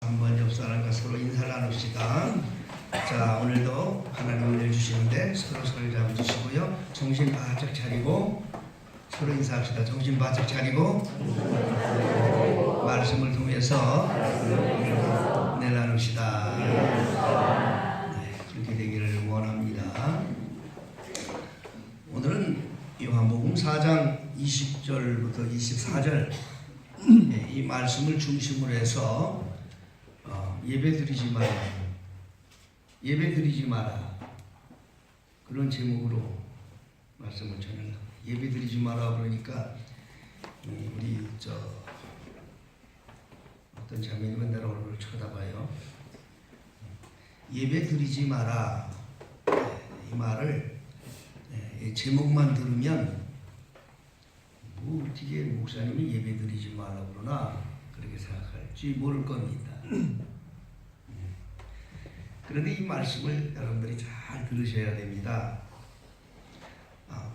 한번 옆 사람과 서로 인사를 나눕시다. 자, 오늘도 하나님 은혜를 주시는데 서로 손을 잡아주시고요. 정신 바짝 차리고 서로 인사합시다. 정신 바짝 차리고 말씀을 통해서 은혜 나눕시다. 네, 그렇게 되기를 원합니다. 오늘은 요한복음 4장 20절부터 24절 이 말씀을 중심으로 해서 예배드리지 마라 그런 제목으로 말씀을 전합니다. 예배드리지 마라 그러니까 우리 어떤 자매님은 나를 얼굴을 쳐다봐요. 예배드리지 마라 이 말을 제목만 들으면 뭐 어떻게 목사님이 예배드리지 말라 그러나 그렇게 생각할지 모를 겁니다. 그런데 이 말씀을 여러분들이 잘 들으셔야 됩니다.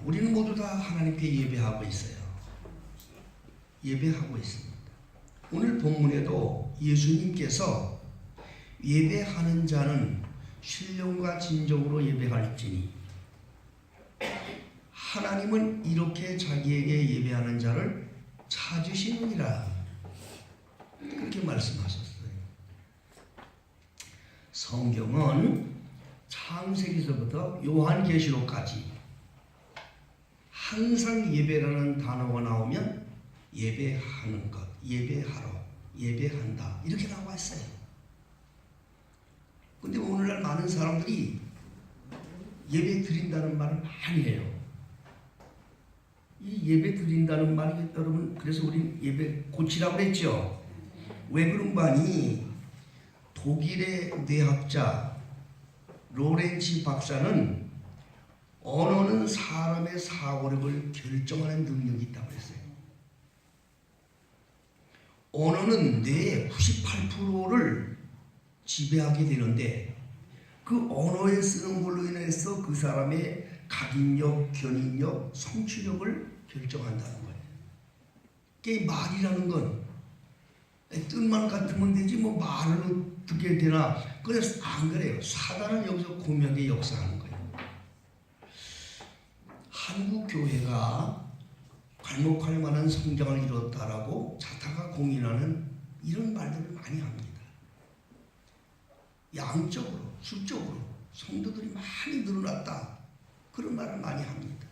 우리는 모두 다 하나님께 예배하고 있어요. 예배하고 있습니다. 오늘 본문에도 예수님께서 예배하는 자는 신령과 진정으로 예배할지니 하나님은 이렇게 자기에게 예배하는 자를 찾으시느니라 그렇게 말씀하셨어요. 성경은 창세기서부터 요한계시록까지 항상 예배라는 단어가 나오면 예배하는 것, 예배하러, 예배한다 이렇게 나와 있어요. 근데 오늘날 많은 사람들이 예배 드린다는 말을 많이 해요. 이 예배 드린다는 말이 여러분 그래서 우리 예배 고치라고 그랬죠. 왜 그런 바니 독일의 뇌학자 로렌치 박사는 언어는 사람의 사고력을 결정하는 능력이 있다고 했어요. 언어는 뇌의 98%를 지배하게 되는데 그 언어에 쓰는 걸로 인해서 그 사람의 각인력, 견인력, 성취력을 결정한다는 거예요. 그게 말이라는 건 뜻만 같으면 되지 뭐 말을 어떻게 되나. 그래서 안 그래요. 사단은 여기서 고명하게 역사하는 거예요. 한국 교회가 괄목할 만한 성장을 이뤘다라고 자타가 공인하는 이런 말들을 많이 합니다. 양적으로, 수적으로 성도들이 많이 늘어났다 그런 말을 많이 합니다.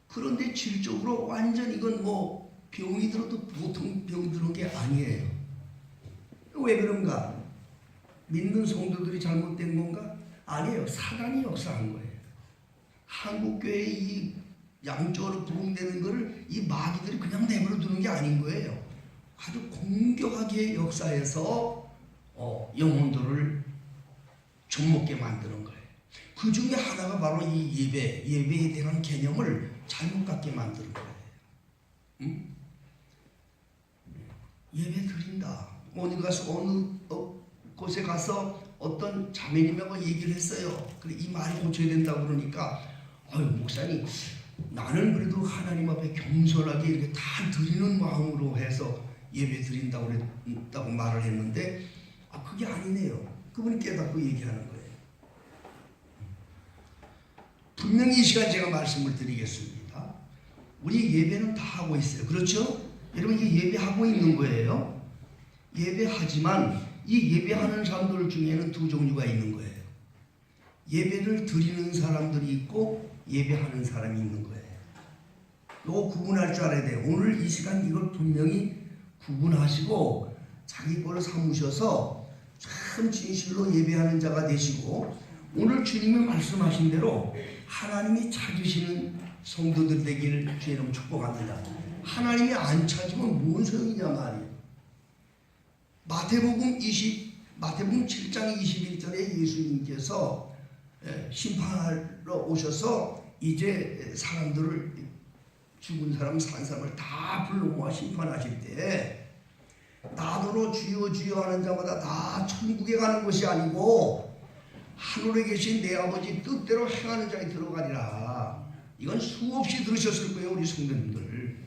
그런데 질적으로 완전 이건 뭐 병이 들어도 보통 병 드는 게 아니에요. 왜 그런가? 믿는 성도들이 잘못된 건가? 아니에요. 사단이 역사한 거예요. 한국교회의 이 양쪽으로 부흥되는 거를 이 마귀들이 그냥 내버려 두는 게 아닌 거예요. 아주 공격하게 역사해서 영혼들을 좀먹게 만드는 거예요. 그 중에 하나가 바로 이 예배에 대한 개념을 잘못 갖게 만드는 거예요. 예배 드린다. 어느 곳에 가서 어떤 자매님하고 얘기를 했어요. 그래 이 말이 고쳐야 된다고 그러니까 목사님 나는 그래도 하나님 앞에 겸손하게 이렇게 다 드리는 마음으로 해서 예배 드린다고 그랬다고 말을 했는데 그게 아니네요. 그분이 깨닫고 얘기하는 거예요. 분명히 이 시간 제가 말씀을 드리겠습니다. 우리 예배는 다 하고 있어요. 그렇죠? 여러분 이게 예배하고 있는 거예요. 예배하지만 이 예배하는 사람들 중에는 두 종류가 있는 거예요. 예배를 드리는 사람들이 있고 예배하는 사람이 있는 거예요. 이거 구분할 줄 알아야 돼요. 오늘 이 시간 이걸 분명히 구분하시고 자기 거를 삼으셔서 참 진실로 예배하는 자가 되시고 오늘 주님이 말씀하신 대로 하나님이 찾으시는 성도들 되기를 주의 이름으로 축복합니다. 하나님이 안 찾으면 뭔 소용이냐 말이에요. 마태복음 7장 21절에 예수님께서 심판하러 오셔서 이제 사람들을 죽은 사람 산 사람을 다 불러 모아 심판하실 때 나더러 주여 주여 하는 자마다 다 천국에 가는 것이 아니고 하늘에 계신 내 아버지 뜻대로 행하는 자에 들어가리라. 이건 수없이 들으셨을 거예요 우리 성도님들.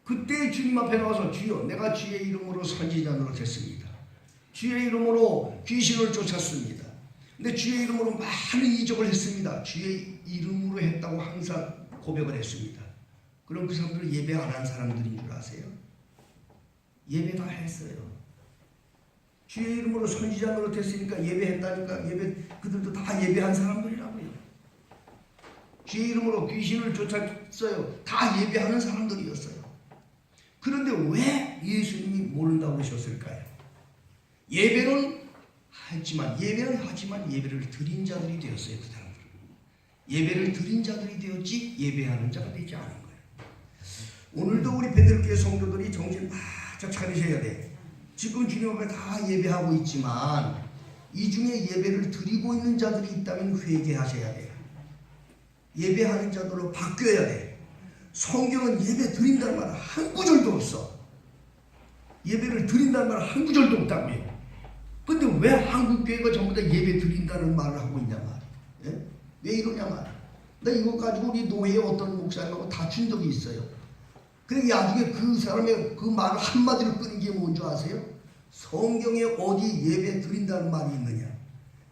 그때 주님 앞에 나와서 주여 내가 주의 이름으로 선지자 노릇했습니다. 주의 이름으로 귀신을 쫓았습니다. 근데 주의 이름으로 많은 이적을 했습니다. 주의 이름으로 했다고 항상 고백을 했습니다. 그럼 그 사람들은 예배 안 한 사람들인 줄 아세요? 예배 다 했어요. 주의 이름으로 선지자 노릇했으니까 예배했다니까 그들도 다 예배한 사람들이라고요. 주의 이름으로 귀신을 쫓았어요. 다 예배하는 사람들이었어요. 그런데 왜 예수님이 모른다고 그러셨을까요? 예배는 하지만 예배를 드린 자들이 되었어요. 그 사람들은 예배를 드린 자들이 되었지 예배하는 자가 되지 않은 거예요. 오늘도 우리 베들교회 성도들이 정신 바짝 차리셔야 돼. 지금 주님 앞에 다 예배하고 있지만 이 중에 예배를 드리고 있는 자들이 있다면 회개하셔야 돼요. 예배하는 자들로 바뀌어야 돼. 성경은 예배 드린다는 말 한 구절도 없어. 예배를 드린다는 말 한 구절도 없다고요. 근데 왜 한국교회가 전부 다 예배 드린다는 말을 하고 있냐 말이야. 예? 왜 이러냐 말이야. 나 이거 가지고 우리 노회에 어떤 목사님하고 다툰 적이 있어요. 그래 나중에 그 사람의 그 말을 한마디로 끄는 게 뭔지 아세요? 성경에 어디 예배 드린다는 말이 있느냐?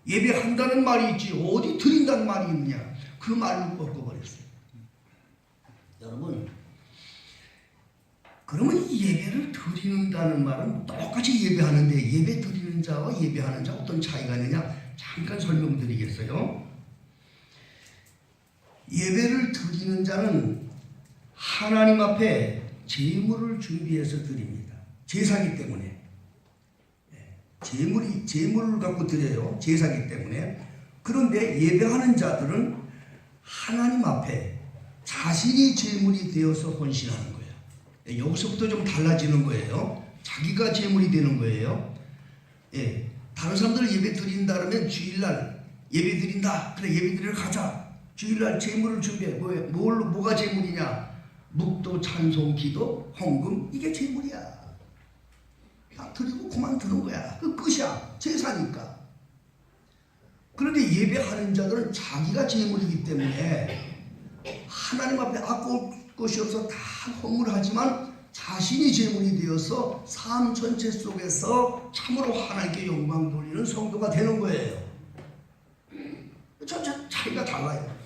예배한다는 말이 있지 어디 드린다는 말이 있느냐? 그 말로 꺾어버렸어요. 여러분 그러면 이 예배를 드린다는 말은 똑같이 예배하는데 예배 드리는 자와 예배하는 자 어떤 차이가 있느냐? 잠깐 설명드리겠어요. 예배를 드리는 자는 하나님 앞에 제물을 준비해서 드립니다. 제사기 때문에. 제물을 갖고 드려요. 제사기 때문에. 그런데 예배하는 자들은 하나님 앞에 자신이 제물이 되어서 헌신하는 거예요. 여기서부터 좀 달라지는 거예요. 자기가 제물이 되는 거예요. 예, 다른 사람들 예배 드린다 그러면 주일날 예배 드린다. 그래 예배 드리러 가자. 주일날 제물을 준비해. 뭐가 제물이냐? 묵도, 찬송, 기도, 헌금 이게 제물이야. 다 드리고 그만 두는 거야. 그 끝이야. 제사니까. 그런데 예배하는 자들은 자기가 제물이기 때문에 하나님 앞에 아까울 것이 없어 다 헌물하지만 자신이 제물이 되어서 삶 전체 속에서 참으로 하나님께 영광 돌리는 성도가 되는 거예요. 전체 차이가 달라요.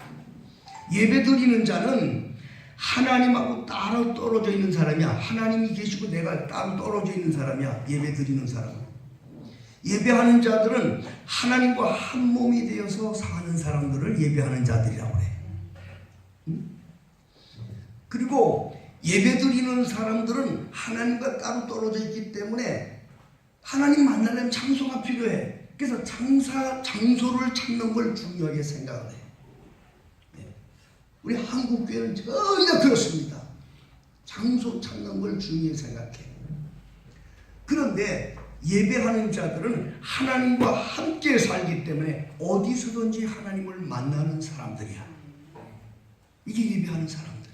예배 드리는 자는 하나님하고 따로 떨어져 있는 사람이야. 하나님이 계시고 내가 따로 떨어져 있는 사람이야. 예배 드리는 사람은. 예배하는 자들은 하나님과 한 몸이 되어서 사는 사람들을 예배하는 자들이라고 그래. 그리고 예배 드리는 사람들은 하나님과 따로 떨어져 있기 때문에 하나님 만나려면 장소가 필요해. 그래서 장소를 찾는 걸 중요하게 생각을 해. 우리 한국교회는 전혀 그렇습니다. 장소 찾는 걸 중요히 생각해. 그런데 예배하는 자들은 하나님과 함께 살기 때문에 어디서든지 하나님을 만나는 사람들이야. 이게 예배하는 사람들이야.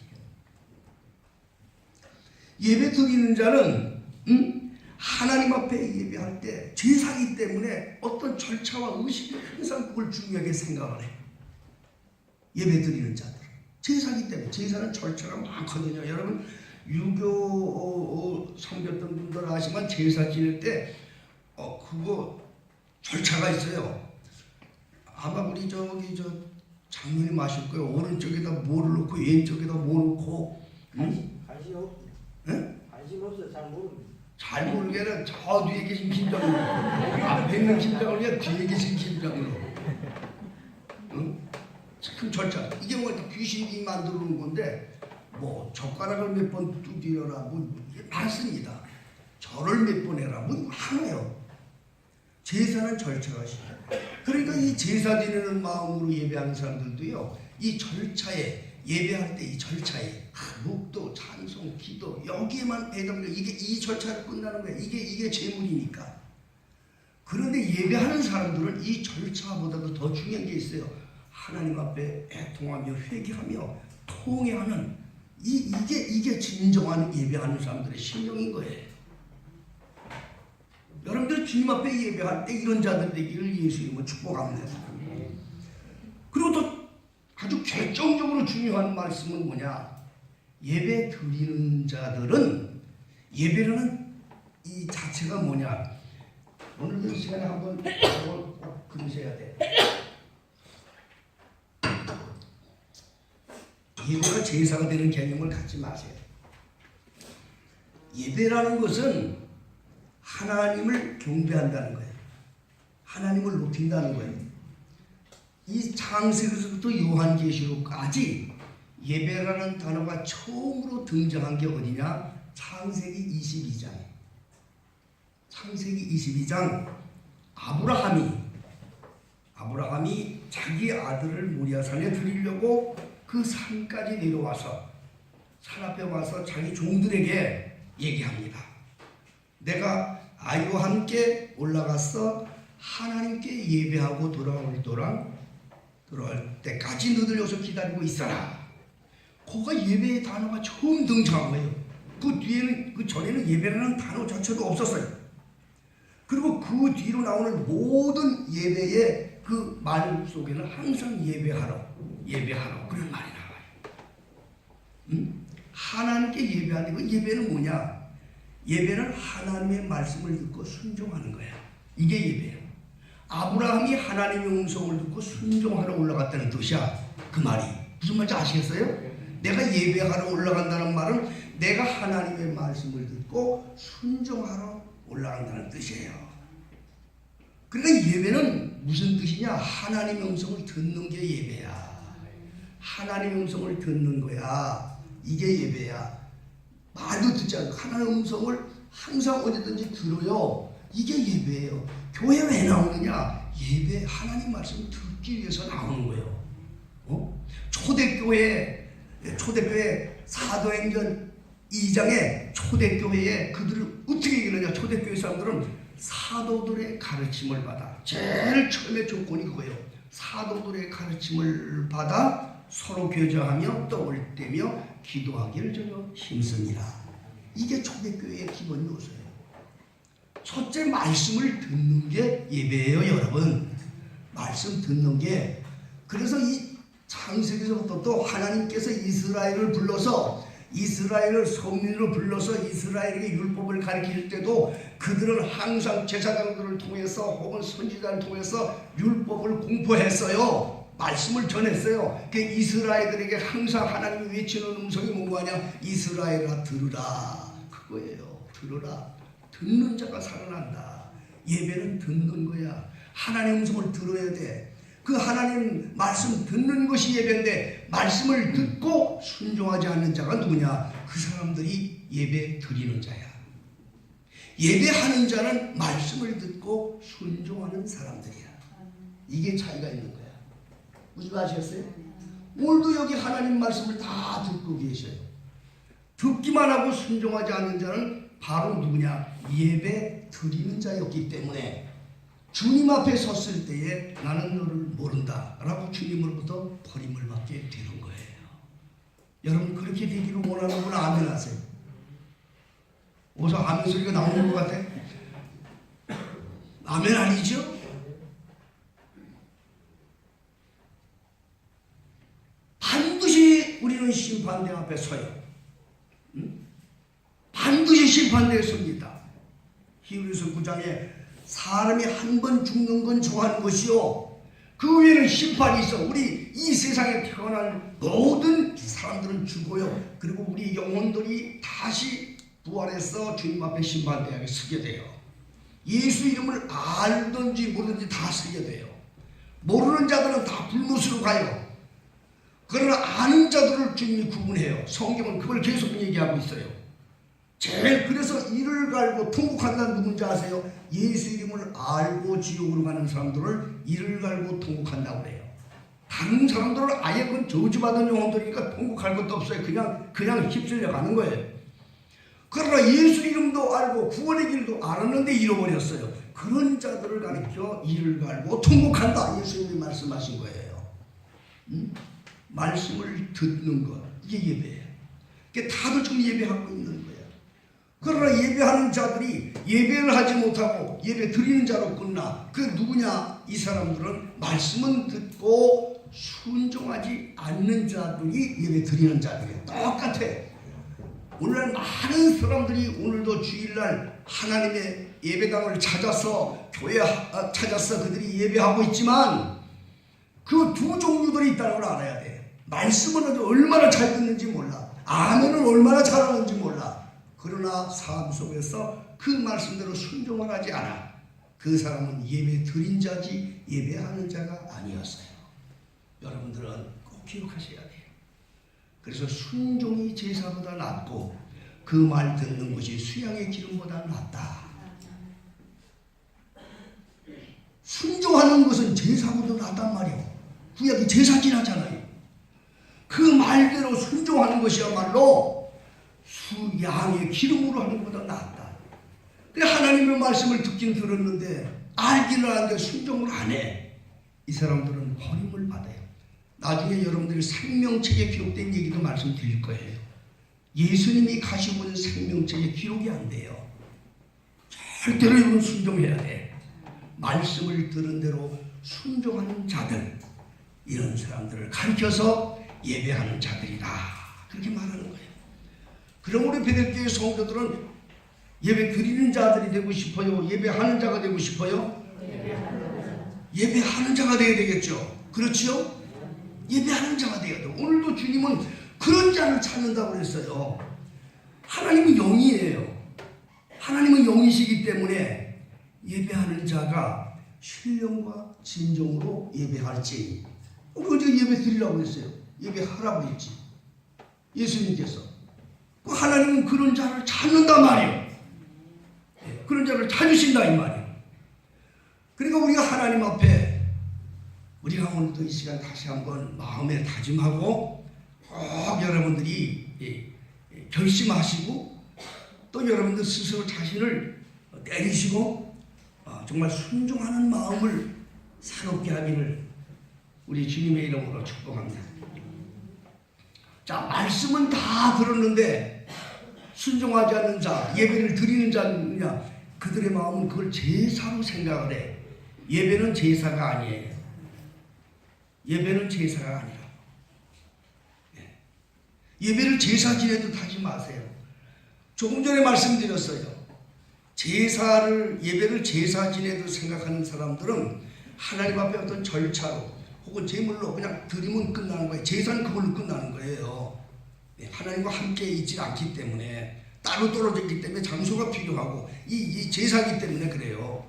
예배 드리는 자는 하나님 앞에 예배할 때 제사이기 때문에 어떤 절차와 의식이 항상 그걸 중요하게 생각을 해. 예배 드리는 자들. 제사기 때문에 제사는 절차가 많거든요. 여러분 유교 섬겼던 분들 아시면 제사 지낼 때 그거 절차가 있어요. 아마 우리 장로님 아실 거예요. 오른쪽에다 뭐를 놓고 왼쪽에다 뭐 놓고 관심 없어 잘 모릅니다. 잘 모르게는 저 뒤에 계신 김장로 앞에 있는 김장로 뒤에 계신 김장로 참 절차. 이게 뭐 귀신이 만드는 건데 뭐 젓가락을 몇 번 두드려라 뭐 많습니다. 절을 몇 번 해라 뭐 많아요. 제사는 절차가 있어요. 그러니까 이 제사 드리는 마음으로 예배하는 사람들도요. 이 절차에 예배할 때 이 절차에 묵도, 찬송, 기도 여기에만 배당돼 이게 이 절차를 끝나는 거야. 이게 제물이니까. 그런데 예배하는 사람들은 이 절차보다도 더 중요한 게 있어요. 하나님 앞에 애통하며 회개하며 통회하는 이게 진정한 예배하는 사람들의 심령인 거예요. 여러분들 주님 앞에 예배할 때 이런 자들 되기를 예수님은 축복합니다. 그리고 또 아주 결정적으로 중요한 말씀은 뭐냐? 예배 드리는 자들은 예배라는 이 자체가 뭐냐? 오늘도 이 시간에 한번 꼭 그러셔야 돼. 예배가 제사가 되는 개념을 갖지 마세요. 예배라는 것은 하나님을 경배한다는 거예요. 하나님을 높인다는 거예요. 이 창세기서부터 요한계시록까지 예배라는 단어가 처음으로 등장한 게 어디냐? 창세기 22장에. 창세기 22장 아브라함이 자기 아들을 모리아산에 드리려고 그 산까지 내려와서 산 앞에 와서 자기 종들에게 얘기합니다. 내가 아이와 함께 올라가서 하나님께 예배하고 돌아올 때까지 너들 여기서 기다리고 있어라. 거기가 예배의 단어가 처음 등장한 거예요. 그 전에는 예배라는 단어 자체도 없었어요. 그리고 그 뒤로 나오는 모든 예배의 그 말 속에는 항상 예배하러 그런 말이 나와요. 하나님께 예배하는 거. 예배는 뭐냐? 예배는 하나님의 말씀을 듣고 순종하는 거야. 이게 예배예요. 아브라함이 하나님의 음성을 듣고 순종하러 올라갔다는 뜻이야. 그 말이 무슨 말인지 아시겠어요? 내가 예배하러 올라간다는 말은 내가 하나님의 말씀을 듣고 순종하러 올라간다는 뜻이에요. 그러니까 예배는 무슨 뜻이냐? 하나님의 음성을 듣는 게 예배야. 하나님의 음성을 듣는 거야. 이게 예배야. 말도 듣지 않고 하나님의 음성을 항상 어디든지 들어요. 이게 예배예요. 교회 왜 나오느냐? 예배, 하나님 말씀을 듣기 위해서 나오는 거예요. 초대교회 사도행전 2장에 초대교회에 그들을 어떻게 얘기하느냐? 초대교회 사람들은 사도들의 가르침을 받아. 제일 처음에 조건이 그거예요. 사도들의 가르침을 받아 서로 교제하며 떡을 떼며 기도하기를 전혀 힘쓰니라. 이게 초대교회의 기본 요소예요. 첫째, 말씀을 듣는 게 예배예요, 여러분. 말씀 듣는 게. 그래서 이 창세기서부터 또 하나님께서 이스라엘을 불러서 이스라엘을 성민으로 불러서 이스라엘에게 율법을 가르칠 때도 그들은 항상 제사장들을 통해서 혹은 선지자를 통해서 율법을 공포했어요. 말씀을 전했어요. 그 이스라엘들에게 항상 하나님이 외치는 음성이 뭐냐? 이스라엘아 들으라. 그거예요. 들으라. 듣는 자가 살아난다. 예배는 듣는 거야. 하나님의 음성을 들어야 돼. 그 하나님 말씀 듣는 것이 예배인데 말씀을 듣고 순종하지 않는 자가 누구냐? 그 사람들이 예배 드리는 자야. 예배하는 자는 말씀을 듣고 순종하는 사람들이야. 이게 차이가 있는 거야. 무슨 아시겠어요? 오늘도 여기 하나님 말씀을 다 듣고 계셔요. 듣기만 하고 순종하지 않는 자는 바로 누구냐? 예배 드리는 자였기 때문에 주님 앞에 섰을 때에 나는 너를 모른다 라고 주님으로부터 버림을 받게 되는 거예요. 여러분 그렇게 되기를 원하는 분 아멘 하세요. 어서 아멘 소리가 나오는 것 같아? 아멘 아니죠? 반드시 우리는 심판대 앞에 서요. 반드시 심판대에 섭니다. 히브리서 9장에 사람이 한 번 죽는 건 좋아하는 것이요 그 위에는 심판이 있어. 우리 이 세상에 태어난 모든 사람들은 죽어요. 그리고 우리 영혼들이 다시 부활해서 주님 앞에 심판대에 서게 돼요. 예수 이름을 알든지 모르든지 다 서게 돼요. 모르는 자들은 다 불못으로 가요. 그러나 아는 자들을 주님이 구분해요. 성경은 그걸 계속 얘기하고 있어요. 제일 그래서 이를 갈고 통곡한다는 누군지 아세요? 예수 이름을 알고 지옥으로 가는 사람들을 이를 갈고 통곡한다고 그래요. 다른 사람들은 아예 그건 저주받은 영혼들이니까 통곡할 것도 없어요. 그냥 휩쓸려 가는 거예요. 그러나 예수 이름도 알고 구원의 길도 알았는데 잃어버렸어요. 그런 자들을 가리켜 이를 갈고 통곡한다. 예수님이 말씀하신 거예요. 말씀을 듣는 것, 이게 예배예요. 다들 지금 예배하고 있는 거예요. 그러나 예배하는 자들이 예배를 하지 못하고 예배 드리는 자로 끝나. 그 누구냐? 이 사람들은 말씀은 듣고 순종하지 않는 자들이 예배 드리는 자들이에요. 똑같아. 오늘날 많은 사람들이 오늘도 주일날 하나님의 예배당을 찾아서 교회 찾아서 그들이 예배하고 있지만 그 두 종류들이 있다는 걸 알아야 돼. 말씀은 얼마나 잘 듣는지 몰라. 아멘은 얼마나 잘하는지 몰라. 그러나 삶 속에서 그 말씀대로 순종을 하지 않아. 그 사람은 예배 드린 자지 예배하는 자가 아니었어요. 여러분들은 꼭 기억하셔야 돼요. 그래서 순종이 제사보다 낫고 그 말 듣는 것이 수양의 기름보다 낫다. 순종하는 것은 제사보다 낫단 말이에요. 구약이 제사 지나잖아요. 그 말대로 순종하는 것이야말로 수양의 기름으로 하는 것보다 낫다. 그래 하나님의 말씀을 듣긴 들었는데 알기는 하는데 순종을 안 해. 이 사람들은 버림을 받아요. 나중에 여러분들이 생명책에 기록된 얘기도 말씀드릴 거예요. 예수님이 가시고 온 생명책에 기록이 안 돼요. 절대로 이건 순종해야 돼. 말씀을 들은 대로 순종하는 자들, 이런 사람들을 가르쳐서 예배하는 자들이다. 그렇게 말하는 거예요. 그럼 우리 베들교회 성도들은 예배 드리는 자들이 되고 싶어요? 예배하는 자가 되고 싶어요? 예배하는 자가 되어야 되겠죠. 그렇죠? 예배하는 자가 되어야 돼. 오늘도 주님은 그런 자를 찾는다고 그랬어요. 하나님은 영이에요. 하나님은 영이시기 때문에 예배하는 자가 신령과 진정으로 예배할지. 우리 어제 예배 드리라고 했어요. 예배하라고 했지. 예수님께서. 하나님은 그런 자를 찾는단 말이에요. 그런 자를 찾으신다 이 말이에요. 그러니까 우리가 하나님 앞에 우리가 오늘도 이 시간 다시 한번 마음에 다짐하고 꼭 여러분들이 결심하시고 또 여러분들 스스로 자신을 때리시고 정말 순종하는 마음을 사롭게 하기를 우리 주님의 이름으로 축복합니다. 자, 말씀은 다 들었는데 순종하지 않는 자, 예배를 드리는 자느냐, 그들의 마음은 그걸 제사로 생각을 해. 예배는 제사가 아니에요. 예배는 제사가 아니라. 예배를 제사 지내듯 하지 마세요. 조금 전에 말씀드렸어요. 예배를 제사 지내듯 생각하는 사람들은 하나님 앞에 어떤 절차로 혹은 제물로 그냥 드리면 끝나는 거예요. 제사는 그걸로 끝나는 거예요. 하나님과 함께 있지 않기 때문에, 따로 떨어져 있기 때문에 장소가 필요하고 이 제사이기 때문에 그래요.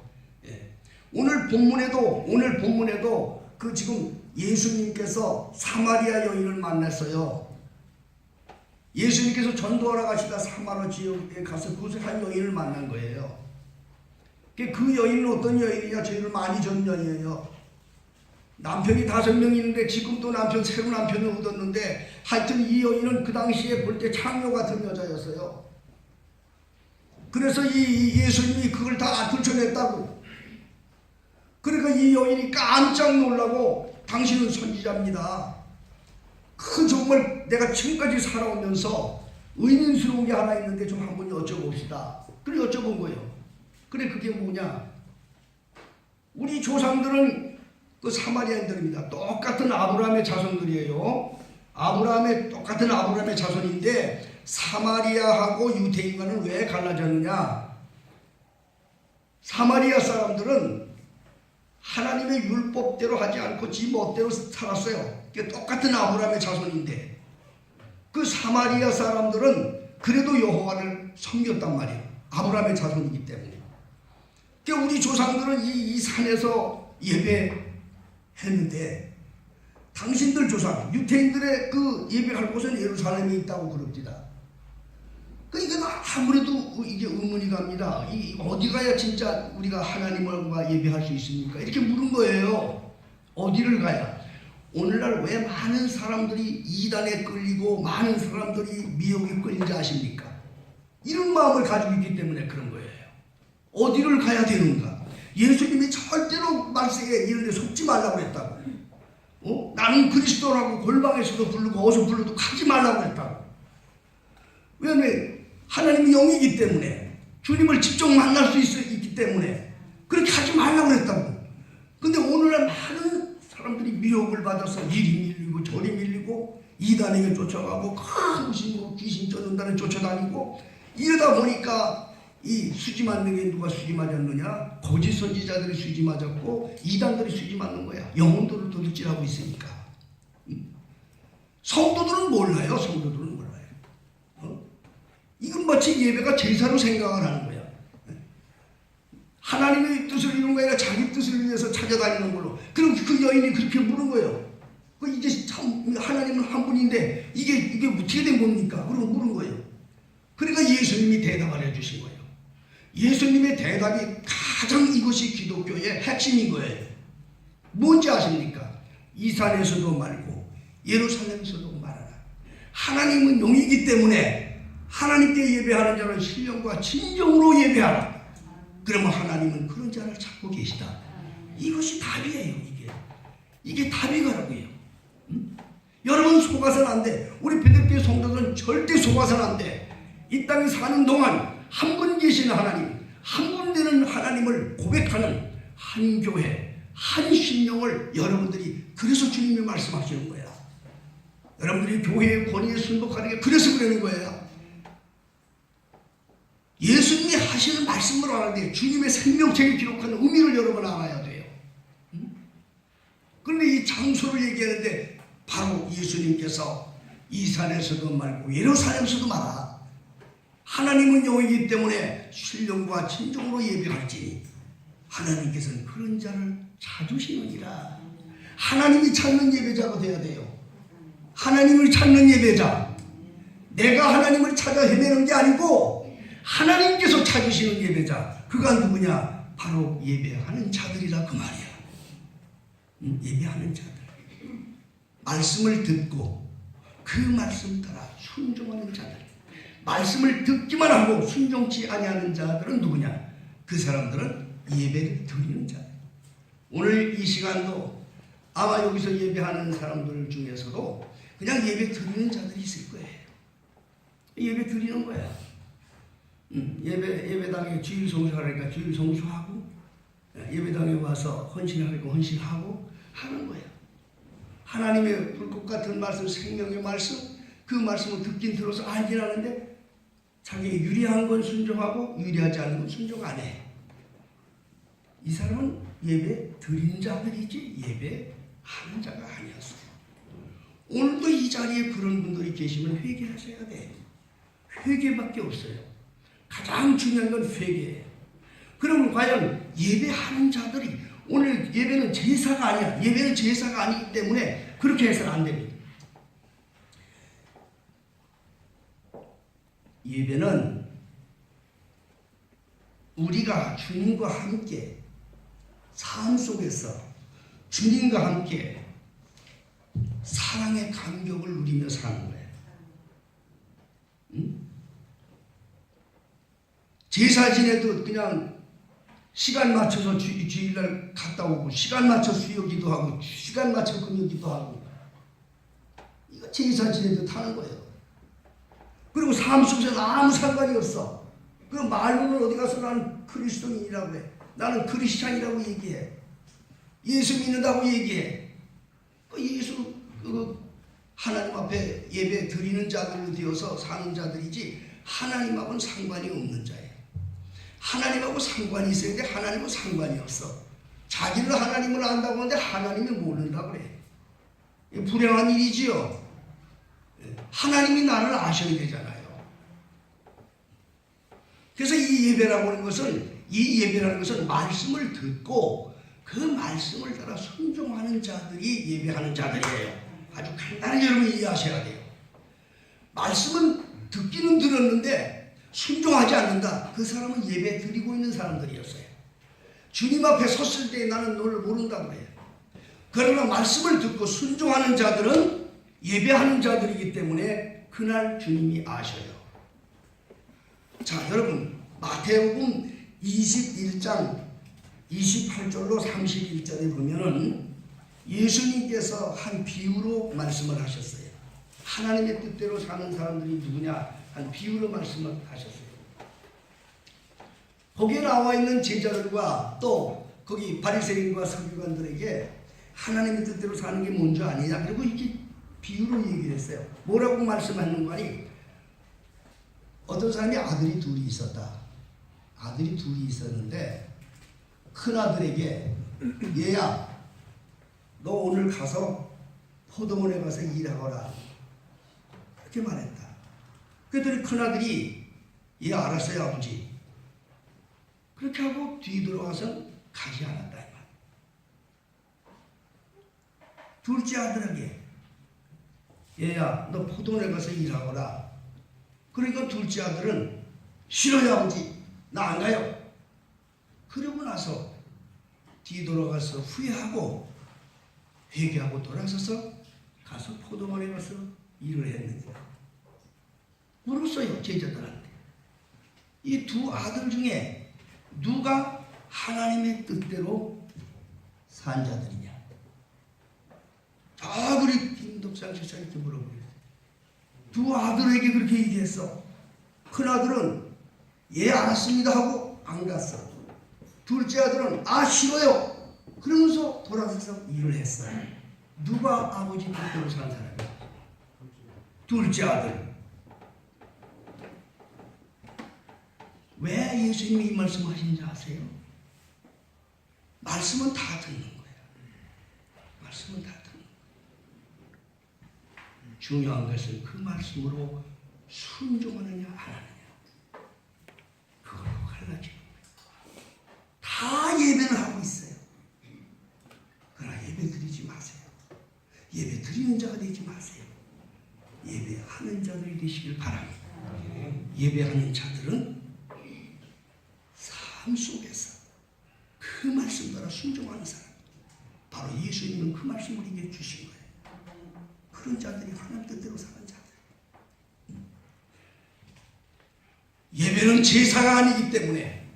오늘 본문에도 그 지금 예수님께서 사마리아 여인을 만났어요. 예수님께서 전도하러 가시다 사마리아 지역에 가서 그곳에 한 여인을 만난 거예요. 그 여인은 어떤 여인이냐? 죄를 많이 전 여인이에요. 남편이 5명이 있는데 지금도 새로운 남편을 얻었는데 하여튼 이 여인은 그 당시에 볼 때 창녀 같은 여자였어요. 그래서 이 예수님이 그걸 다 들춰냈다고. 그러니까 이 여인이 깜짝 놀라고 당신은 선지자입니다. 정말 내가 지금까지 살아오면서 의문스러운 게 하나 있는데 좀 한번 여쭤봅시다. 그래 여쭤본 거예요. 그래 그게 뭐냐? 우리 조상들은 그 사마리아인들입니다. 똑같은 아브라함의 자손들이에요. 똑같은 아브라함의 자손인데 사마리아하고 유대인과는 왜 갈라졌느냐? 사마리아 사람들은 하나님의 율법대로 하지 않고 지 멋대로 살았어요. 똑같은 아브라함의 자손인데 그 사마리아 사람들은 그래도 여호와를 섬겼단 말이에요. 아브라함의 자손이기 때문에. 우리 조상들은 이 산에서 예배했는데 당신들 조상 유대인들의 그 예배할 곳은 예루살렘에 있다고 그럽니다. 그러니까 아무래도 이게 의문이 갑니다. 어디 가야 진짜 우리가 하나님과 예배할 수 있습니까? 이렇게 물은 거예요. 어디를 가야? 오늘날 왜 많은 사람들이 이단에 끌리고 많은 사람들이 미혹에 끌린지 아십니까? 이런 마음을 가지고 있기 때문에 그런 거예요. 어디를 가야 되는가? 예수님이 절대로 말세에 이런 데 속지 말라고 했다고. 나는 그리스도라고 골방에서도 부르고 어디서 불러도 가지 말라고 했다고. 왜냐하면 하나님이 영이기 때문에, 주님을 직접 만날 수 있기 때문에 그렇게 하지 말라고 했다고. 근데 오늘날 많은 사람들이 미혹을 받아서 이리 밀리고 저리 밀리고 이단에게 쫓아가고 큰 의심으로 귀신 쫓는다는 쫓아다니고 이러다 보니까 이 수지 맞는 게 누가 수지 맞았느냐? 거짓 선지자들이 수지 맞았고 이단들이 수지 맞는 거야. 영혼들을 도둑질하고 있으니까. 성도들은 몰라요. 성도들은 몰라요. 이건 마치 예배가 제사로 생각을 하는 거야. 하나님의 뜻을 이룬 거 아니라 자기 뜻을 위해서 찾아다니는 걸로. 그럼 그 여인이 그렇게 물은 거예요. 이제 참 하나님은 한 분인데 이게 어떻게 된 겁니까? 그러고 물은 거예요. 그러니까 예수님이 대답을 해주신 거예요. 예수님의 대답이 가장 이것이 기독교의 핵심인 거예요. 뭔지 아십니까? 이 산에서도 말고 예루살렘에서도 말하라. 하나님은 영이기 때문에 하나님께 예배하는 자는 신령과 진정으로 예배하라. 그러면 하나님은 그런 자를 찾고 계시다. 이것이 답이에요. 이게 답이라고요. 여러분 속아서는 안 돼. 우리 베들교회 성도들은 절대 속아서는 안 돼. 이 땅에 사는 동안 한 분 계시는 하나님, 한 분 되는 하나님을 고백하는 한 교회, 한 심령을 여러분들이 그래서 주님이 말씀하시는 거야. 여러분들이 교회의 권위에 순복하는 게 그래서 그러는 거예요. 예수님이 하시는 말씀을 알아야 돼요. 주님의 생명책에 기록하는 의미를 여러분 알아야 돼요. 그런데 이 장소를 얘기하는데 바로 예수님께서 이 산에서도 말고 예루살렘에서도 말아. 하나님은 영이기 때문에 신령과 진정으로 예배할지니 하나님께서는 그런 자를 찾으시느니라. 하나님이 찾는 예배자가 돼야 돼요. 하나님을 찾는 예배자. 내가 하나님을 찾아 헤매는 게 아니고 하나님께서 찾으시는 예배자. 그가 누구냐? 바로 예배하는 자들이라 그 말이야. 예배하는 자들. 말씀을 듣고 그 말씀 따라 순종하는 자들. 말씀을 듣기만 하고 순종치 아니하는 자들은 누구냐? 그 사람들은 예배를 드리는 자들. 오늘 이 시간도 아마 여기서 예배하는 사람들 중에서도 그냥 예배 드리는 자들이 있을 거예요. 예배 드리는 거야. 예배당에 주일 성수하니까 주일 성수하고, 예배당에 와서 헌신하니까 헌신하고 하는 거야. 하나님의 불꽃 같은 말씀, 생명의 말씀, 그 말씀을 듣긴 들어서 알긴 하는데 자기에 유리한 건 순종하고 유리하지 않은 건 순종 안 해. 이 사람은 예배 드리는 자들이지 예배하는 자가 아니었어요. 오늘도 이 자리에 그런 분들이 계시면 회개하셔야 돼. 회개밖에 없어요. 가장 중요한 건 회개예요. 그러면 과연 예배하는 자들이, 오늘 예배는 제사가 아니야. 예배는 제사가 아니기 때문에 그렇게 해서는 안 됩니다. 예배는 우리가 주님과 함께 삶 속에서 주님과 함께 사랑의 감격을 누리며 사는 거예요. 제사 지내도 그냥 시간 맞춰서 주일날 갔다 오고, 시간 맞춰 수요 기도하고, 시간 맞춰 금요 기도하고, 이거 제사 지내도 타는 거예요. 그리고 삶 속에서 아무 상관이 없어. 그럼 말로는 어디 가서 나는 그리스도인이라고 해. 나는 크리스찬이라고 얘기해. 예수 믿는다고 얘기해. 예수 하나님 앞에 예배 드리는 자들로 되어서 사는 자들이지 하나님하고는 상관이 없는 자예요. 하나님하고 상관이 있어야 돼. 하나님은 상관이 없어. 자기를 하나님을 안다고 하는데 하나님을 모른다고 그래. 불행한 일이지요. 하나님이 나를 아셔야 되잖아요. 그래서 이 예배라는 것은 말씀을 듣고 그 말씀을 따라 순종하는 자들이 예배하는 자들이에요. 아주 간단히 여러분 이해하셔야 돼요. 말씀은 듣기는 들었는데 순종하지 않는다. 그 사람은 예배 드리고 있는 사람들이었어요. 주님 앞에 섰을 때 나는 너를 모른다고 해요. 그러나 말씀을 듣고 순종하는 자들은 예배하는 자들이기 때문에 그날 주님이 아셔요. 자, 여러분 마태복음 21장 28절로 31절에 보면은 예수님께서 한 비유로 말씀을 하셨어요. 하나님의 뜻대로 사는 사람들이 누구냐 한 비유로 말씀을 하셨어요. 거기에 나와 있는 제자들과 또 거기 바리새인과 서기관들에게 하나님의 뜻대로 사는 게 뭔지 아니냐, 그리고 이렇게 비유로 얘기를 했어요. 뭐라고 말씀하는 거 아니? 어떤 사람이 아들이 둘이 있었다. 아들이 둘이 있었는데 큰아들에게 얘야 너 오늘 가서 포도원에 가서 일하거라 그렇게 말했다. 그랬더니 큰아들이 예 알았어요 아버지 그렇게 하고 뒤돌아와서 가지 않았다 이 말. 둘째 아들에게 얘야 너 포도원에 가서 일하거라. 그러니까 둘째 아들은 싫어요 아버지 나 안 가요. 그러고 나서 뒤돌아가서 후회하고 회개하고 돌아서서 가서 포도원에 가서 일을 했는데 물었어요 제자들한테 이 두 아들 중에 누가 하나님의 뜻대로 산 자들이냐. 다 그리 김덕상 실장 이렇게 물어보겠어요. 두 아들에게 그렇게 얘기했어. 큰아들은 예 알았습니다 하고 안 갔어. 둘째 아들은 아 싫어요 그러면서 돌아서서 일을 했어. 누가 아버지 뜻대로 산 사람이야? 둘째 아들. 왜 예수님이 이 말씀을 하신지 아세요? 말씀은 다 듣는 거예요. 말씀은 다 듣는 거예요. 중요한 것은 그 말씀으로 순종하느냐 안 하느냐 그걸로 갈라지는 거예요. 다 예배는 하고 있어요. 그러나 예배 드리지 마세요. 예배 드리는 자가 되지 마세요. 예배하는 자들이 되시길 바랍니다. 예배하는 자들은 삶 속에서 그 말씀 따라 순종하는 사람, 바로 예수님은 그 말씀을 우리에게 주신 거예요. 그런 자들이 하나님 뜻대로 사는 자들. 예배는 제사가 아니기 때문에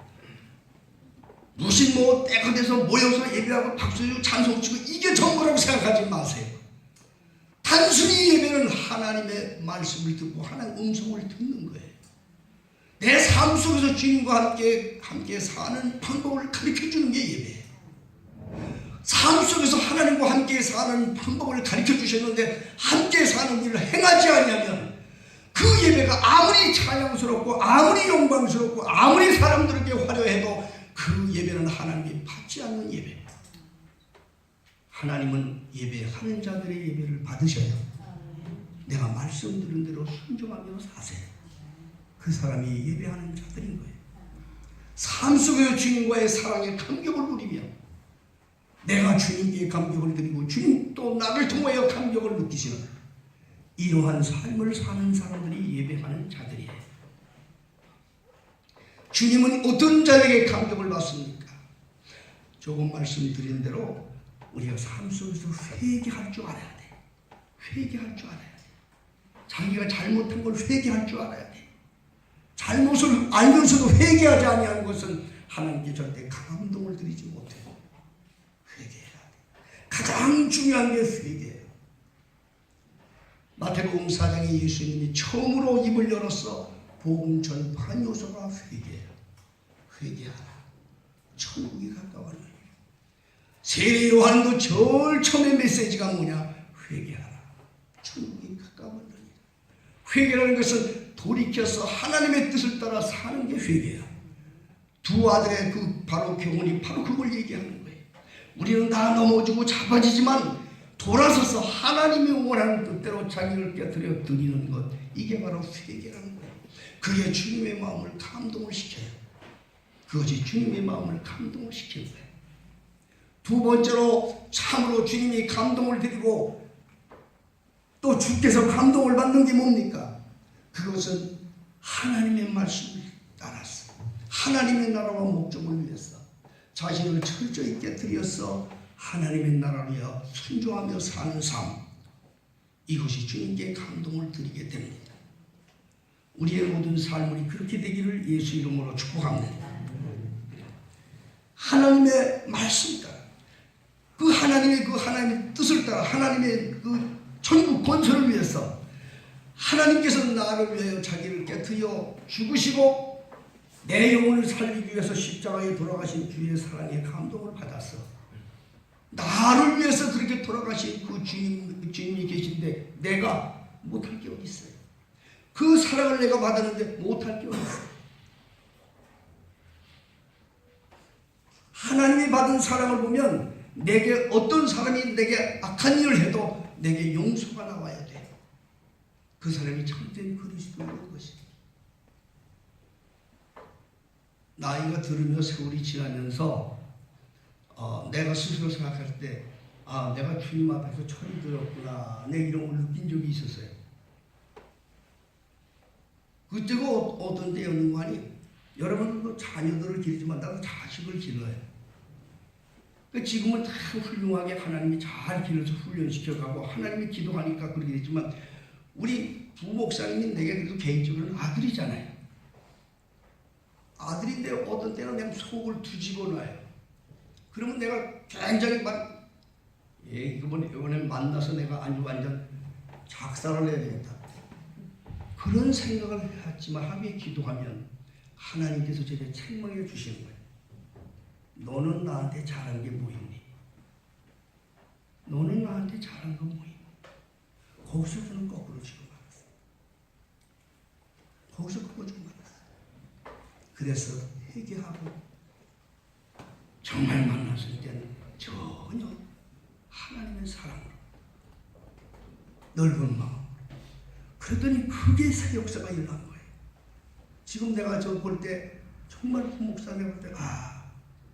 무슨 때가 돼서 모여서 예배하고 박수치고 찬송치고 이게 전부라고 생각하지 마세요. 단순히 예배는 하나님의 말씀을 듣고 하나님의 음성을 듣는 거예요. 내 삶 속에서 주님과 함께 사는 방법을 가르쳐주는 게 예배예요. 삶 속에서 하나님과 함께 사는 방법을 가르쳐 주셨는데 함께 사는 일을 행하지 않으면 그 예배가 아무리 찬양스럽고 아무리 영광스럽고 아무리 사람들에게 화려해도 그 예배는 하나님이 받지 않는 예배. 하나님은 예배하는 자들의 예배를 받으셔요. 내가 말씀드린 대로 순종하며 사세요. 그 사람이 예배하는 자들인 거예요. 삶 속에서 주님과의 사랑에 감격을 누리며 내가 주님께 감격을 드리고 주님 또 나를 통하여 감격을 느끼시는 이러한 삶을 사는 사람들이 예배하는 자들이에요. 주님은 어떤 자에게 감격을 받습니까? 조금 말씀드린 대로 우리가 삶 속에서 회개할 줄 알아야 돼. 회개할 줄 알아야 돼. 자기가 잘못한 걸 회개할 줄 알아야 돼. 잘못을 알면서도 회개하지 아니하는 것은 하나님께 절대 감동을 드리지 못해요. 회개해야 돼. 가장 중요한 게 회개예요. 마태복음 4장에 예수님이 처음으로 입을 열어서 복음 전파한 요소가 회개예요. 회개하라. 천국이 가까웠느니라. 세례 요한도 제일 처음의 메시지가 뭐냐? 회개하라. 천국이 가까웠느니라. 회개라는 것은 돌이켜서 하나님의 뜻을 따라 사는 게 회개야. 두 아들의 바로 교훈이 바로 그걸 얘기하는 거예요. 우리는 다 넘어지고 자빠지지만 돌아서서 하나님이 원하는 뜻대로 자기를 깨뜨려 드리는 것, 이게 바로 회개라는 거예요. 그게 주님의 마음을 감동을 시켜요. 그것이 주님의 마음을 감동을 시키는 거예요. 두 번째로 참으로 주님이 감동을 드리고 또 주께서 감동을 받는 게 뭡니까? 그것은 하나님의 말씀을 따라서 하나님의 나라와 목적을 위해서 자신을 철저히 깨뜨려서 하나님의 나라를 위하여 순종하며 사는 삶, 이것이 주님께 감동을 드리게 됩니다. 우리의 모든 삶이 그렇게 되기를 예수 이름으로 축복합니다. 하나님의 말씀 따라 하나님의 뜻을 따라 하나님의 천국 건설을 위해서 하나님께서 나를 위하여 자기를 깨뜨려 죽으시고 내 영혼을 살리기 위해서 십자가에 돌아가신 주의 사랑에 감동을 받았어. 나를 위해서 그렇게 돌아가신 그 주님이 계신데 내가 못할 게 어디 있어요? 그 사랑을 내가 받았는데 못할 게 없어. 하나님이 받은 사랑을 보면 내게 어떤 사람이 내게 악한 일을 해도 내게 용서가 나와야 돼. 그 사람이 참된 그리스도인 것이. 나이가 들으며 세월이 지나면서 내가 스스로 생각할 때 내가 주님 앞에서 철이 들었구나, 내 이런 걸 느낀 적이 있었어요. 그때가 어떤 때였는 거 아니? 여러분도 자녀들을 기르지만 나도 자식을 길러요. 지금은 다 훌륭하게 하나님이 잘 길러서 훈련시켜가고 하나님이 기도하니까 그렇게 되지만 우리 부목사님이 내게 그래도 개인적으로는 아들이잖아요. 아들인데 어떤 때는 내가 속을 뒤집어 놔요. 그러면 내가 굉장히 이번에 만나서 내가 완전 작사를 해야 되겠다. 그런 생각을 했지만 하루에 기도하면 하나님께서 제게 책망해 주시는 거예요. 너는 나한테 잘한 게 뭐 있니? 너는 나한테 잘한 거 뭐 있니? 거기서 저는 거꾸로 지고 말았어요. 거기서 거꾸로 지고 말았어요. 그래서 회개하고 정말 만났을 때는 전혀 하나님의 사랑으로 넓은 마음. 그러더니 그게 새 역사가 일어난 거예요. 지금 내가 볼 때 정말 부목사님 볼 때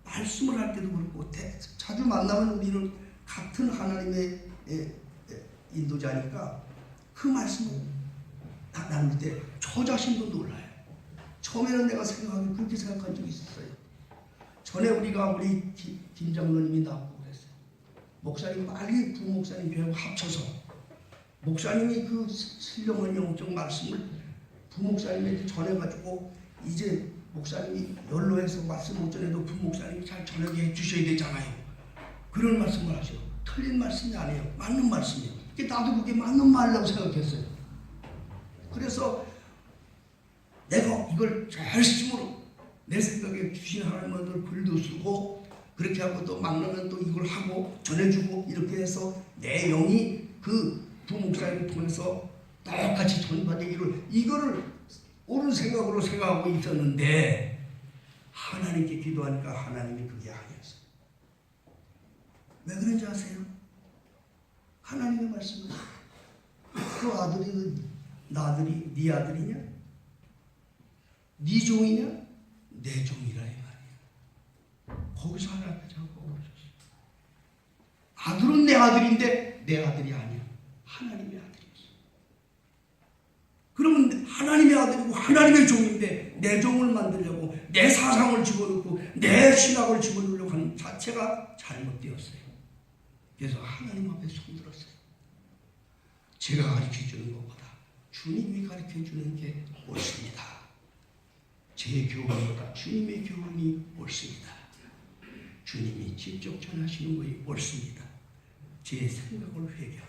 말씀을 할 때도 그렇고 자주 만나면 우리는 같은 하나님의 인도자니까 그 말씀을 나눌 때 저 자신도 놀라요. 처음에는 내가 생각하기 그렇게 생각한 적이 있었어요. 전에 우리 김 장로님이 나오고 그랬어요. 목사님 빨리 부목사님 교회하고 합쳐서 목사님이 그 신령한 영적 말씀을 부목사님에게 전해가지고 이제 목사님이 연로해서 말씀 못 전해도 부목사님이 잘 전하게 해주셔야 되잖아요. 그런 말씀을 하셔요. 틀린 말씀이 아니에요. 맞는 말씀이에요. 나도 그게 맞는 말이라고 생각했어요. 그래서 내가 이걸 열심으로 내 생각에 주신 하나님을 글도 쓰고 그렇게 하고 또 만나면 또 이걸 하고 전해주고 이렇게 해서 내 영이 그 부목사님을 통해서 똑같이 전파되기를 이거를 옳은 생각으로 생각하고 있었는데 하나님께 기도하니까 하나님이 그게 아니었어요. 왜 그런지 아세요? 하나님의 말씀은 그 아들이 나들이 네 아들이냐? 네 종이냐? 내 종이라 이 말이야. 거기서 하나님께 자꾸 오셨어요. 아들은 내 아들인데 내 아들이 아니야. 하나님의 아들이었어. 그러면 하나님의 아들이고 하나님의 종인데 내 종을 만들려고 내 사상을 집어넣고 내 신학을 집어넣으려고 하는 자체가 잘못되었어요. 그래서 하나님 앞에 손들었어요. 제가 가르쳐주는 것보다 주님이 가르쳐주는 게 옳습니다. 제 교훈보다 주님의 교훈이 옳습니다. 주님이 직접 전하시는 것이 옳습니다. 제 생각을 회개합니다.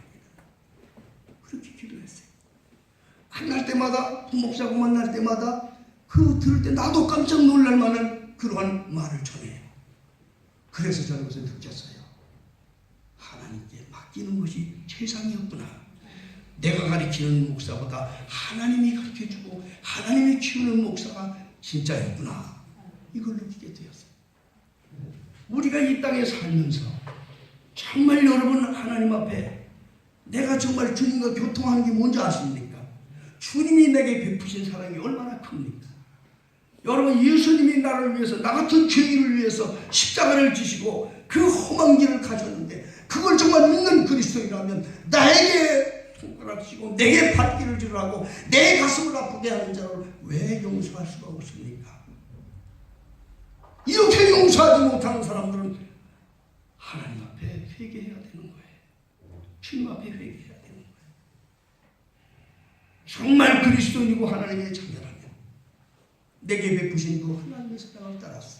그렇게 기도했어요. 만날 때마다 부목사고 만날 때마다 그 들을 때 나도 깜짝 놀랄 만한 그러한 말을 전해요. 그래서 저는 그것을 느꼈어요. 하나님께 맡기는 것이 최상이었구나. 내가 가르치는 목사보다 하나님이 가르쳐주고 하나님이 키우는 목사가 진짜였구나. 이걸 느끼게 되었어요. 우리가 이 땅에 살면서 정말 여러분 하나님 앞에 내가 정말 주님과 교통하는 게 뭔지 아십니까? 주님이 내게 베푸신 사랑이 얼마나 큽니까? 여러분 예수님이 나를 위해서 나 같은 죄인을 위해서 십자가를 지시고 그 험한 길을 가셨는데 그걸 정말 믿는 그리스도인이라면 나에게 손가락 쥐고 내게 발길을 주라고 내 가슴을 아프게 하는 자를 왜 용서할 수가 없습니까? 이렇게 용서하지 못하는 사람들은 하나님 앞에 회개해야 되는 거예요. 주님 앞에 회개해야 되는 거예요. 정말 그리스도인이고 하나님의 자녀라면 내게 베푸신 그 하나님의 사랑을 따라서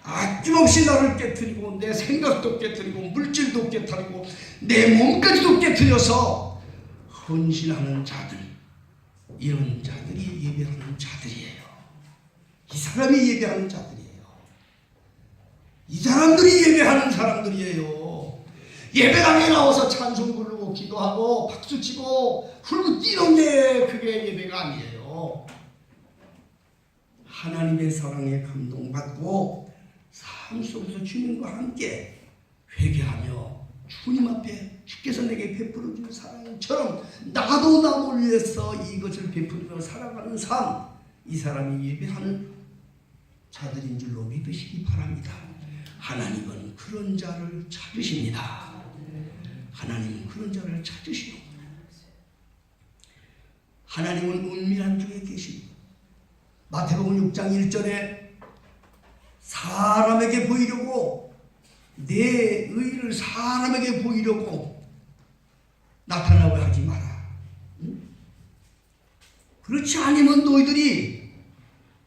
아낌없이 나를 깨트리고 내 생각도 깨트리고 물질도 깨트리고 내 몸까지도 깨트려서 헌신하는 자들, 이런 자들이 예배하는 자들이에요. 이 사람이 예배하는 자들이에요. 이 사람들이 예배하는 사람들이에요. 예배당에 나와서 찬송 부르고 기도하고 박수치고 훌고 뛰는 게 그게 예배가 아니에요. 속에서 하나님의 사랑에 감동받고 삶 속에서 주님과 함께 회개하며 주님 앞에 주께서 내게 베풀어 준 사랑처럼 나도 남을 위해서 이것을 베풀며 살아가는 삶, 이 사람이 예배하는 자들인 줄로 믿으시기 바랍니다. 하나님은 그런 자를 찾으십니다. 하나님은 그런 자를 찾으시오. 하나님은 은밀한 중에 계십니다. 마태복음 6장 1절에 사람에게 보이려고 내 의를 사람에게 보이려고 나타나고 하지 마라. 그렇지 않으면 너희들이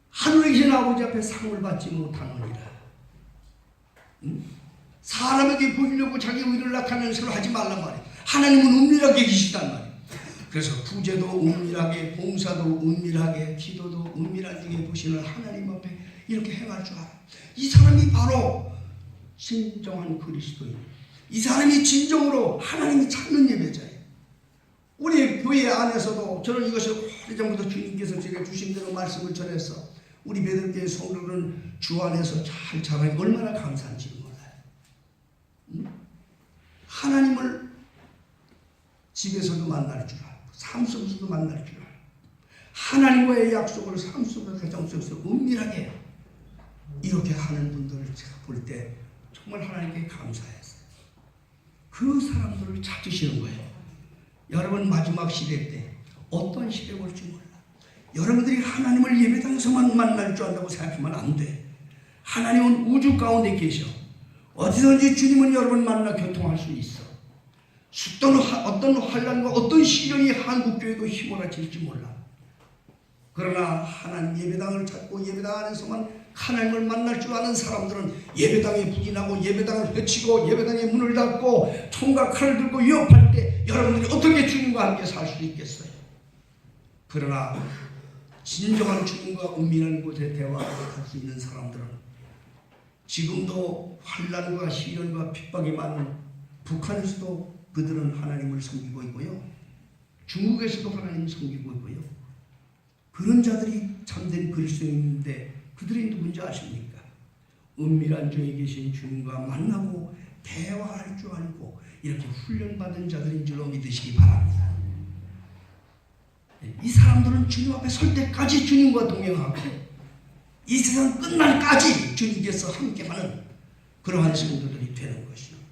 하늘에 계신 아버지 앞에 상을 받지 못하느니라. 사람에게 보이려고 자기 의를 나타내는 것을 하지 말란 말이에요. 하나님은 은밀하게 계시단 말이에요. 그래서 구제도 은밀하게, 봉사도 은밀하게, 기도도 은밀한 중에 보시는 하나님 앞에 이렇게 행할 줄 알아. 이 사람이 바로 진정한 그리스도인, 이 사람이 진정으로 하나님이 찾는 예배자예요. 우리 교회 안에서도 저는 이것을 오래전부터 주님께서 제가 주신 대로 말씀을 전해서 우리 베들교회 성도들은 주 안에서 잘 자라니 얼마나 감사한지 몰라요. 하나님을 집에서도 만날 줄 알고 삶 속에서도 만날 줄 알고 하나님과의 약속을 삶 속에서 가정 속에서 은밀하게 이렇게 하는 분들을 제가 볼 때 정말 하나님께 감사했어요. 그 사람들을 찾으시는 거예요. 여러분 마지막 시대 때 어떤 시대 올지 몰라. 여러분들이 하나님을 예배당에서만 만날 줄 안다고 생각하면 안 돼. 하나님은 우주 가운데 계셔. 어디든지 주님은 여러분 만나 교통할 수 있어. 어떤 환란과 어떤 시련이 한국교회도 휘몰아칠지 몰라. 그러나 하나님 예배당을 찾고 예배당 안에서만 하나님을 만날 줄 아는 사람들은 예배당에 부인하고 예배당을 헤치고 예배당에 문을 닫고 총과 칼을 들고 위협할 때 여러분들이 어떻게 주님과 함께 살 수 있겠어요? 그러나 진정한 주님과 은밀한 곳에 대화를 할 수 있는 사람들은 지금도 환란과 시련과 핍박이 많은 북한에서도 그들은 하나님을 섬기고 있고요. 중국에서도 하나님을 섬기고 있고요. 그런 자들이 참된 그리스도인인데 그들이 누군지 아십니까? 은밀한 중에 계신 주님과 만나고 대화할 줄 알고 이렇게 훈련받은 자들인 줄로 믿으시기 바랍니다. 이 사람들은 주님 앞에 설 때까지 주님과 동행하고 이 세상 끝날까지 주님께서 함께하는 그러한 성도들이 되는 것입니다.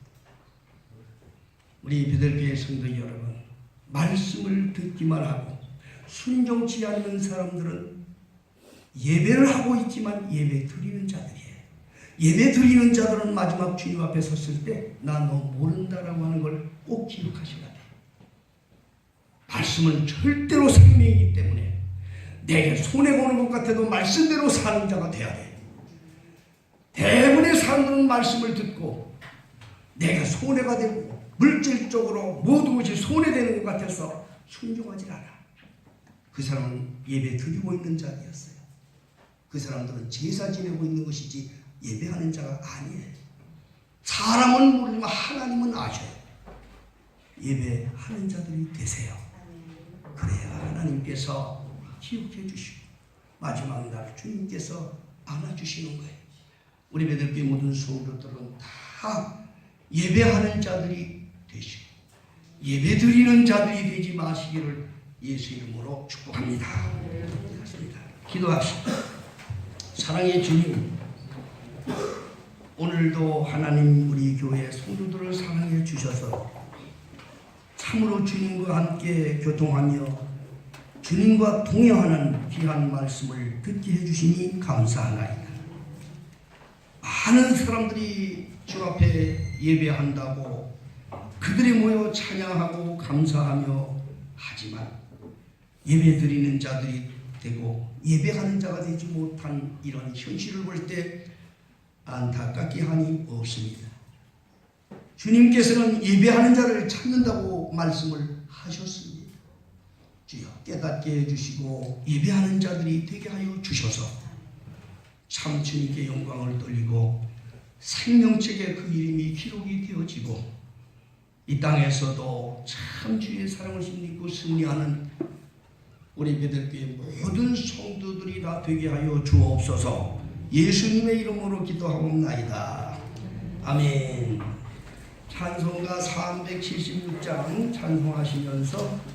우리 베들교회 성도 여러분, 말씀을 듣기만 하고 순종치 않는 사람들은 예배를 하고 있지만 예배 드리는 자들이에요. 예배 드리는 자들은 마지막 주님 앞에 섰을 때 나 너 모른다라고 하는 걸 꼭 기억하셔야 돼요. 말씀은 절대로 생명이기 때문에 내게 손해보는 것 같아도 말씀대로 사는 자가 돼야 돼요. 대부분의 사람들은 말씀을 듣고 내가 손해가 되고 물질적으로 모든 것이 손해되는 것 같아서 순종하지 않아. 그 사람은 예배 드리고 있는 자였어요. 그 사람들은 제사 지내고 있는 것이지 예배하는 자가 아니에요. 사람은 모르지만 하나님은 아셔요. 예배하는 자들이 되세요. 그래야 하나님께서 기억해 주시고 마지막 날 주님께서 안아주시는 거예요. 우리 베들교회 모든 성도들은 다 예배하는 자들이 되시고 예배 드리는 자들이 되지 마시기를 예수 이름으로 축복합니다. 기도합시다. 사랑의 주님, 오늘도 하나님 우리 교회 성도들을 사랑해 주셔서 참으로 주님과 함께 교통하며 주님과 동행하는 귀한 말씀을 듣게 해주시니 감사하나이다. 많은 사람들이 주 앞에 예배한다고 그들이 모여 찬양하고 감사하며 하지만 예배 드리는 자들이 되고 예배하는 자가 되지 못한 이런 현실을 볼 때 안타깝게 하니 없습니다. 주님께서는 예배하는 자를 찾는다고 말씀을 하셨습니다. 주여 깨닫게 해주시고 예배하는 자들이 되게 하여 주셔서 참 주님께 영광을 돌리고 생명책에 그 이름이 기록이 되어지고 이 땅에서도 참 주의 사랑을 힘입고 승리하는 우리 베들교회 모든 성도들이 다 되게 하여 주옵소서. 예수님의 이름으로 기도하옵나이다. 아멘. 찬송가 376장 찬송하시면서